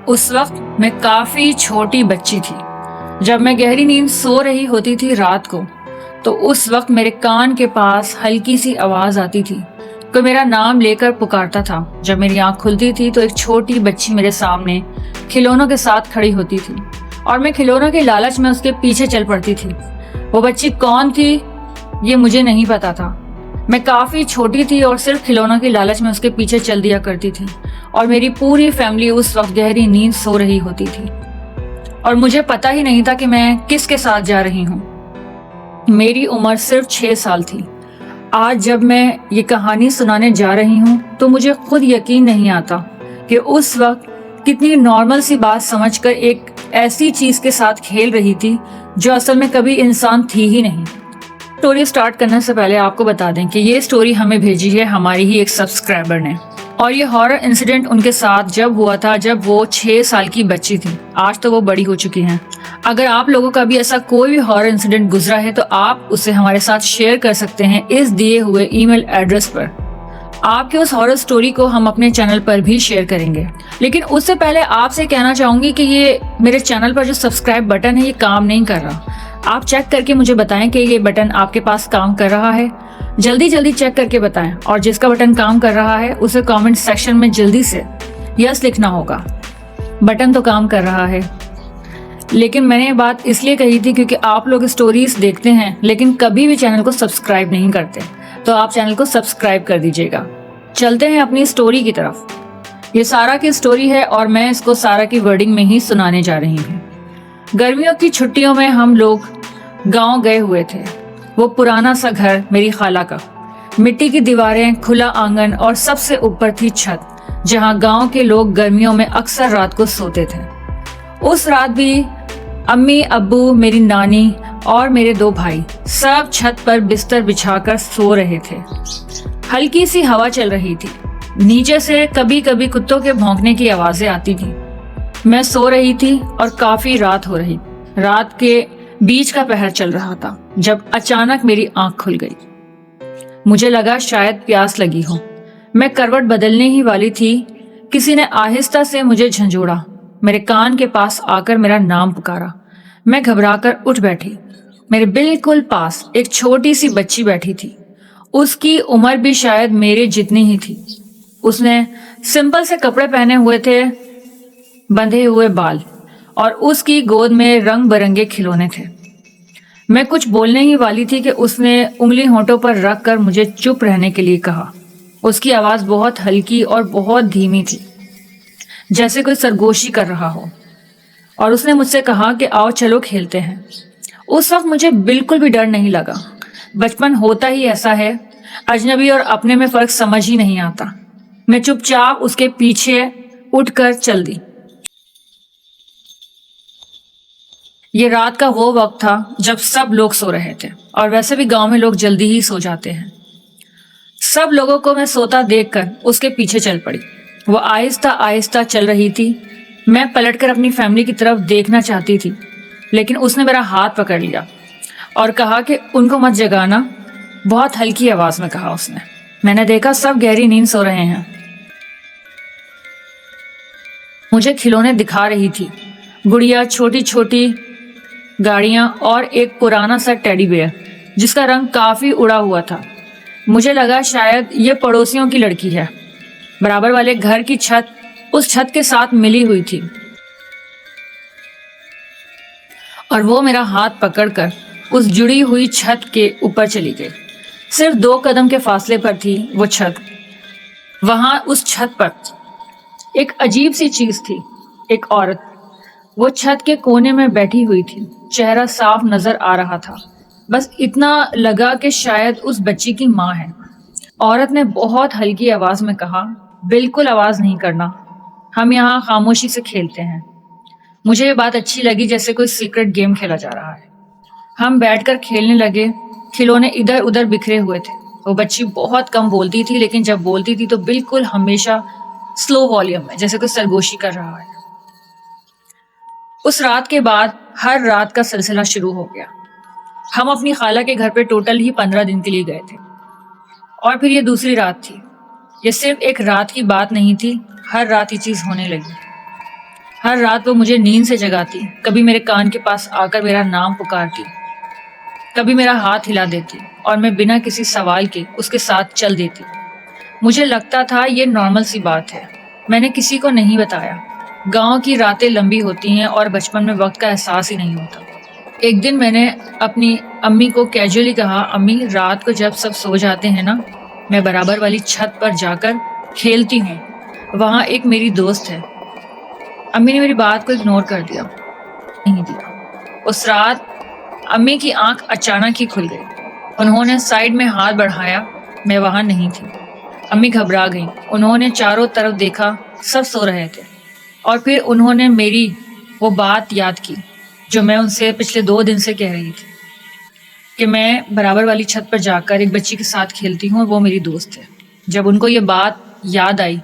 اس وقت میں کافی چھوٹی بچی تھی۔ جب میں گہری نیند سو رہی ہوتی تھی رات کو تو اس وقت میرے کان کے پاس ہلکی سی آواز آتی تھی، کوئی میرا نام لے کر پکارتا تھا۔ جب میری آنکھ کھلتی تھی تو ایک چھوٹی بچی میرے سامنے کھلونوں کے ساتھ کھڑی ہوتی تھی اور میں کھلونوں کے لالچ میں اس کے پیچھے چل پڑتی تھی۔ وہ بچی کون تھی یہ مجھے نہیں پتا تھا۔ میں کافی چھوٹی تھی اور صرف کھلونوں کی لالچ میں اس کے پیچھے چل دیا کرتی تھی، اور میری پوری فیملی اس وقت گہری نیند سو رہی ہوتی تھی اور مجھے پتا ہی نہیں تھا کہ میں کس کے ساتھ جا رہی ہوں۔ میری عمر صرف 6 سال تھی۔ آج جب میں یہ کہانی سنانے جا رہی ہوں تو مجھے خود یقین نہیں آتا کہ اس وقت کتنی نارمل سی بات سمجھ کر ایک ایسی چیز کے ساتھ کھیل رہی تھی جو اصل میں کبھی انسان تھی ہی نہیں۔ اسٹوری سٹارٹ کرنے سے پہلے آپ کو بتا دیں کہ یہ اسٹوری ہمیں بھیجی ہے ہماری ہی ایک سبسکرائبر نے، اور یہ ہارر انسیڈنٹ ان کے ساتھ جب ہوا تھا جب وہ 6 سال کی بچی تھی۔ آج تو وہ بڑی ہو چکی ہیں۔ اگر آپ لوگوں کا بھی ایسا کوئی بھی ہارر انسیڈنٹ گزرا ہے تو آپ اسے ہمارے ساتھ شیئر کر سکتے ہیں اس دیے ہوئے ای میل ایڈریس پر۔ آپ کے اس ہارر سٹوری کو ہم اپنے چینل پر بھی شیئر کریں گے، لیکن اس سے پہلے آپ سے کہنا چاہوں گی کہ یہ میرے چینل پر جو سبسکرائب بٹن ہے یہ کام نہیں کر رہا۔ آپ چیک کر کے مجھے بتائیں کہ یہ بٹن آپ کے پاس کام کر رہا ہے۔ جلدی چیک کر کے بتائیں، اور جس کا بٹن کام کر رہا ہے اسے کامنٹ سیکشن میں جلدی سے یس لکھنا ہوگا۔ بٹن تو کام کر رہا ہے، لیکن میں نے یہ بات اس لیے کہی تھی کیونکہ آپ لوگ اسٹوریز دیکھتے ہیں لیکن کبھی بھی چینل کو سبسکرائب نہیں کرتے، تو آپ چینل کو سبسکرائب کر دیجیے گا۔ چلتے ہیں اپنی اسٹوری کی طرف۔ یہ سارا کی اسٹوری ہے اور میں اس کو سارا کی ورڈنگ میں ہی سنانے جا رہی ہوں۔ گرمیوں کی چھٹیوں میں ہم لوگ گاؤں گئے ہوئے تھے۔ وہ پرانا سا گھر میری خالہ کا، مٹی کی دیواریں، کھلا آنگن اور سب سے اوپر تھی چھت جہاں گاؤں کے لوگ گرمیوں میں اکثر رات کو سوتے تھے۔ اس رات بھی امی، ابو، میری نانی اور میرے 2 بھائی سب چھت پر بستر بچھا کر سو رہے تھے۔ ہلکی سی ہوا چل رہی تھی، نیچے سے کبھی کبھی کتوں کے بھونکنے کی آوازیں آتی تھی۔ میں سو رہی تھی اور کافی رات ہو رہی، رات کے بیچ کا پہر چل رہا تھا جب اچانک میری آنکھ کھل گئی۔ مجھے لگا شاید پیاس لگی ہو۔ میں کروٹ بدلنے ہی والی تھی، کسی نے آہستہ سے مجھے جھنجھوڑا، میرے کان کے پاس آ کر میرا نام پکارا۔ میں گھبرا کر اٹھ بیٹھی۔ میرے بالکل پاس ایک چھوٹی سی بچی بیٹھی تھی۔ اس کی عمر بھی شاید میرے جتنی ہی تھی۔ اس نے سمپل سے کپڑے پہنے ہوئے تھے، بندھے ہوئے بال، اور اس کی گود میں رنگ برنگے کھلونے تھے۔ میں کچھ بولنے ہی والی تھی کہ اس نے انگلی ہونٹوں پر رکھ کر مجھے چپ رہنے کے لیے کہا۔ اس کی آواز بہت ہلکی اور بہت دھیمی تھی، جیسے کوئی سرگوشی کر رہا ہو، اور اس نے مجھ سے کہا کہ آؤ چلو کھیلتے ہیں۔ اس وقت مجھے بالکل بھی ڈر نہیں لگا۔ بچپن ہوتا ہی ایسا ہے، اجنبی اور اپنے میں فرق سمجھ ہی نہیں آتا۔ میں چپ چاپ اس کے پیچھے اٹھ کر چل دی۔ یہ رات کا وہ وقت تھا جب سب لوگ سو رہے تھے، اور ویسے بھی گاؤں میں لوگ جلدی ہی سو جاتے ہیں۔ سب لوگوں کو میں سوتا دیکھ کر اس کے پیچھے چل پڑی۔ وہ آہستہ آہستہ چل رہی تھی۔ میں پلٹ کر اپنی فیملی کی طرف دیکھنا چاہتی تھی، لیکن اس نے میرا ہاتھ پکڑ لیا اور کہا کہ ان کو مت جگانا۔ بہت ہلکی آواز میں کہا اس نے۔ میں نے دیکھا سب گہری نیند سو رہے ہیں۔ مجھے کھلونے دکھا رہی تھی، گڑیا، چھوٹی چھوٹی گاڑیاں اور ایک پرانا سا ٹیڈی بیئر جس کا رنگ کافی اڑا ہوا تھا۔ مجھے لگا شاید یہ پڑوسیوں کی لڑکی ہے۔ برابر والے گھر کی چھت اس چھت کے ساتھ ملی ہوئی تھی، اور وہ میرا ہاتھ پکڑ کر اس جڑی ہوئی چھت کے اوپر چلی گئی۔ صرف 2 قدم کے فاصلے پر تھی وہ چھت۔ وہاں اس چھت پر ایک عجیب سی چیز تھی، ایک عورت۔ وہ چھت کے کونے میں بیٹھی ہوئی تھی، چہرہ صاف نظر آ رہا تھا، بس اتنا لگا کہ شاید اس بچی کی ماں ہے۔ عورت نے بہت ہلکی آواز میں کہا، بالکل آواز نہیں کرنا، ہم یہاں خاموشی سے کھیلتے ہیں۔ مجھے یہ بات اچھی لگی، جیسے کوئی سیکرٹ گیم کھیلا جا رہا ہے۔ ہم بیٹھ کر کھیلنے لگے۔ کھلونے ادھر ادھر بکھرے ہوئے تھے۔ وہ بچی بہت کم بولتی تھی، لیکن جب بولتی تھی تو بالکل ہمیشہ سلو والیوم میں، جیسے کوئی سرگوشی کر رہا ہے۔ اس رات کے بعد ہر رات کا سلسلہ شروع ہو گیا۔ ہم اپنی خالہ کے گھر پہ ٹوٹل ہی 15 دن کے لیے گئے تھے، اور پھر یہ دوسری رات تھی۔ یہ صرف ایک رات کی بات نہیں تھی، ہر رات یہ چیز ہونے لگی۔ ہر رات وہ مجھے نیند سے جگاتی، کبھی میرے کان کے پاس آ کر میرا نام پکارتی، کبھی میرا ہاتھ ہلا دیتی اور میں بنا کسی سوال کے اس کے ساتھ چل دیتی۔ مجھے لگتا تھا یہ نارمل سی بات ہے، میں نے کسی کو نہیں بتایا۔ گاؤں کی راتیں لمبی ہوتی ہیں اور بچپن میں وقت کا احساس ہی نہیں ہوتا۔ ایک دن میں نے اپنی امی کو کیجولی کہا، امی رات کو جب سب سو جاتے ہیں نا، میں برابر والی چھت پر جا کر کھیلتی ہوں، وہاں ایک میری دوست ہے۔ امی نے میری بات کو اگنور کر دیا، نہیں دیا۔ اس رات امی کی آنکھ اچانک ہی کھل گئی، انہوں نے سائیڈ میں ہاتھ بڑھایا، میں وہاں نہیں تھی۔ امی گھبرا گئیں، انہوں نے چاروں طرف دیکھا، سب سو رہے تھے، اور پھر انہوں نے میری وہ بات یاد کی جو میں ان سے پچھلے 2 دن سے کہہ رہی تھی، کہ میں برابر والی چھت پر جا کر ایک بچی کے ساتھ کھیلتی ہوں اور وہ میری دوست ہے۔ جب ان کو یہ بات یاد آئی،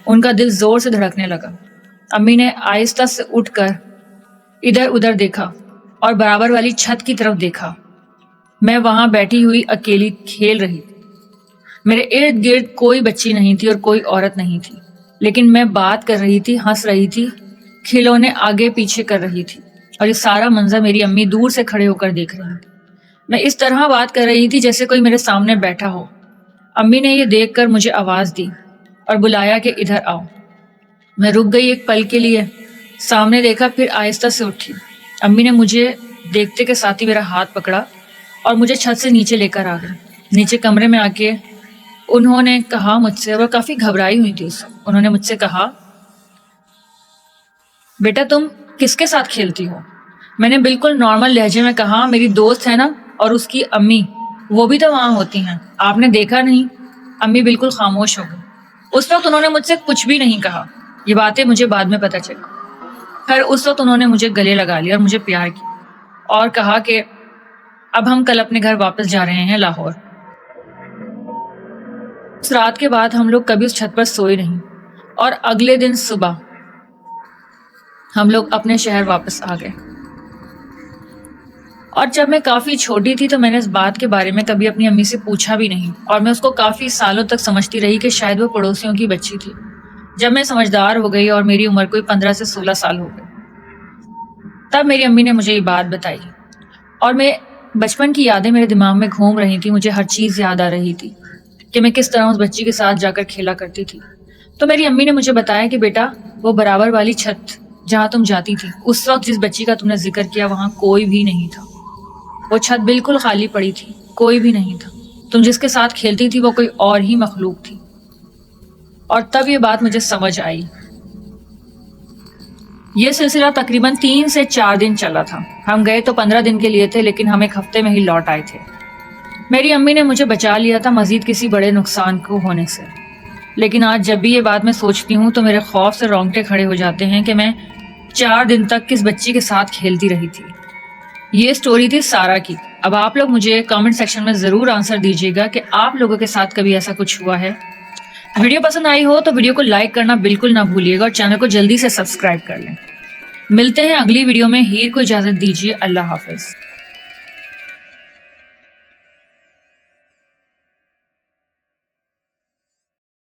ان کا دل زور سے دھڑکنے لگا۔ امی نے آہستہ سے اٹھ کر ادھر ادھر دیکھا اور برابر والی چھت کی طرف دیکھا۔ میں وہاں بیٹھی ہوئی اکیلی کھیل رہی تھی، میرے ارد گرد کوئی بچی نہیں تھی اور کوئی عورت نہیں تھی، لیکن میں بات کر رہی تھی، ہنس رہی تھی، کھلونے آگے پیچھے کر رہی تھی، اور یہ سارا منظر میری امی دور سے کھڑے ہو کر دیکھ رہی تھی۔ میں اس طرح بات کر رہی تھی جیسے کوئی میرے سامنے بیٹھا ہو۔ امی نے یہ دیکھ کر مجھے آواز دی اور بلایا کہ ادھر آؤ۔ میں رک گئی ایک پل کے لیے، سامنے دیکھا، پھر آہستہ سے اٹھی۔ امی نے مجھے دیکھتے کے ساتھ ہی میرا ہاتھ پکڑا اور مجھے چھت سے نیچے لے کر آ گئے۔ نیچے کمرے میں آ کے انہوں نے کہا مجھ سے، وہ کافی گھبرائی ہوئی تھی اس وقت، انہوں نے مجھ سے کہا، بیٹا تم کس کے ساتھ کھیلتی ہو؟ میں نے بالکل نارمل لہجے میں کہا، میری دوست ہے نا، اور اس کی امی، وہ بھی تو وہاں ہوتی ہیں، آپ نے دیکھا نہیں؟ امی بالکل خاموش ہو گئی۔ اس وقت انہوں نے مجھ سے کچھ بھی نہیں کہا، یہ باتیں مجھے بعد میں پتہ چلی۔ پھر اس وقت انہوں نے مجھے گلے لگا لیا اور مجھے پیار کیا اور کہا کہ اب ہم کل اپنے گھر واپس جا رہے ہیں، لاہور۔ اس رات کے بعد ہم لوگ کبھی اس چھت پر سوئے نہیں، اور اگلے دن صبح ہم لوگ اپنے شہر واپس آ گئے۔ اور جب میں کافی چھوٹی تھی تو میں نے اس بات کے بارے میں کبھی اپنی امی سے پوچھا بھی نہیں، اور میں اس کو کافی سالوں تک سمجھتی رہی کہ شاید وہ پڑوسیوں کی بچی تھی۔ جب میں سمجھدار ہو گئی اور میری عمر کوئی 15 سے 16 سال ہو گئی، تب میری امی نے مجھے یہ بات بتائی، اور میں بچپن کی یادیں میرے دماغ میں گھوم رہی تھی، مجھے ہر چیز یاد آ رہی تھی کہ میں کس طرح اس بچی کے ساتھ جا کر کھیلا کرتی تھی۔ تو میری امی نے مجھے بتایا کہ بیٹا وہ برابر والی چھت جہاں تم جاتی تھی، اس وقت جس بچی کا تم نے ذکر کیا وہاں کوئی بھی نہیں تھا، وہ چھت بالکل خالی پڑی تھی، کوئی بھی نہیں تھا، تم جس کے ساتھ کھیلتی تھی وہ کوئی اور ہی مخلوق تھی۔ اور تب یہ بات مجھے سمجھ آئی۔ یہ سلسلہ تقریباً 3 سے 4 دن چلا تھا، ہم گئے تو 15 دن کے لیے تھے، لیکن ہم ایک ہفتے میں ہی لوٹ آئے تھے۔ میری امی نے مجھے بچا لیا تھا مزید کسی بڑے نقصان کو ہونے سے، لیکن آج جب بھی یہ بات میں سوچتی ہوں تو میرے خوف سے رونگٹے کھڑے ہو جاتے ہیں کہ میں 4 دن تک کس بچی کے ساتھ کھیلتی رہی تھی۔ یہ سٹوری تھی سارا کی۔ اب آپ لوگ مجھے کامنٹ سیکشن میں ضرور آنسر دیجیے گا کہ آپ لوگوں کے ساتھ کبھی ایسا کچھ ہوا ہے۔ ویڈیو پسند آئی ہو تو ویڈیو کو لائک کرنا بالکل نہ بھولیے گا اور چینل کو جلدی سے سبسکرائب کر لیں۔ ملتے ہیں اگلی ویڈیو میں، ہیر کو اجازت دیجیے، اللہ حافظ۔